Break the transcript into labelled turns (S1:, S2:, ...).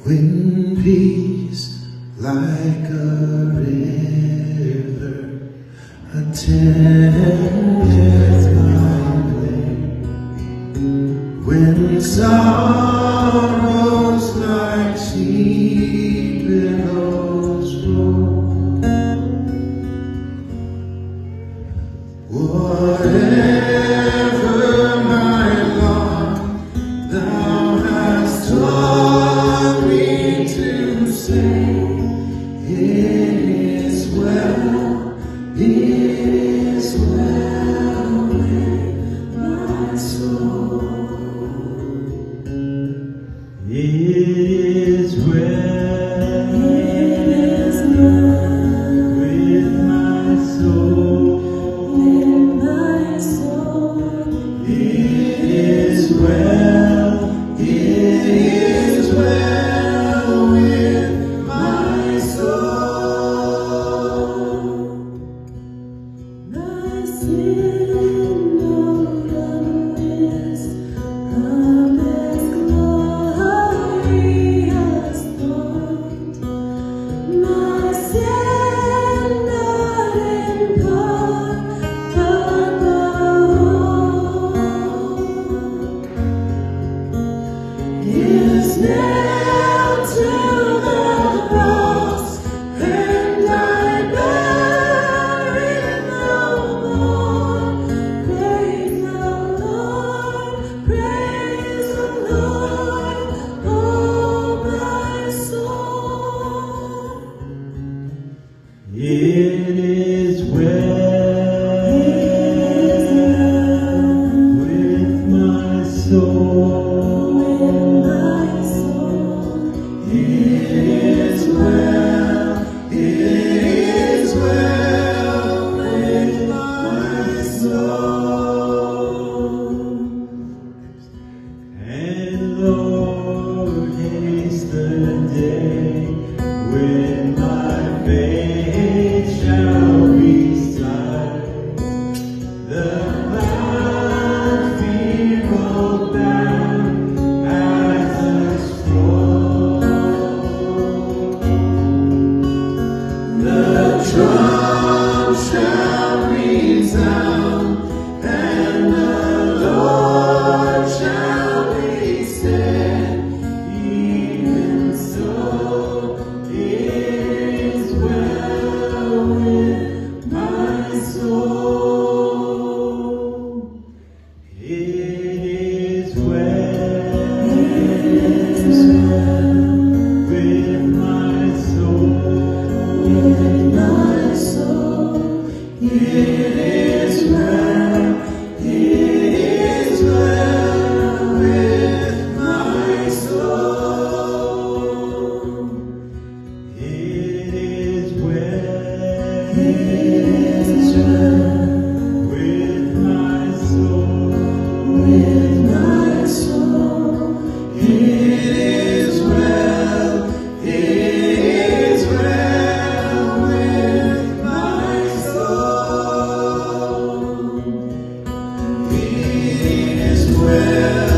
S1: When peace like a river attendeth my way, when sorrows like sea billows roll, whatever my lot thou hast taught me to say, it is well with my soul. It is well with my soul. It is well with my soul.
S2: My sin no longer is as glorious thought. My sin not in part, but the whole is nailed to the cross, and I bear it no more. Praise the Lord, oh my soul.
S1: It is well with my soul. It is well with my soul. And Lord, haste the day when my faith shall be sight. The clouds be rolled down as a scroll. The trump shall resound, and the Lord shall be said. Even so, it is well with my soul. It is well with my soul. It is well with my soul. It is well with my soul. It is well with my soul. It is well.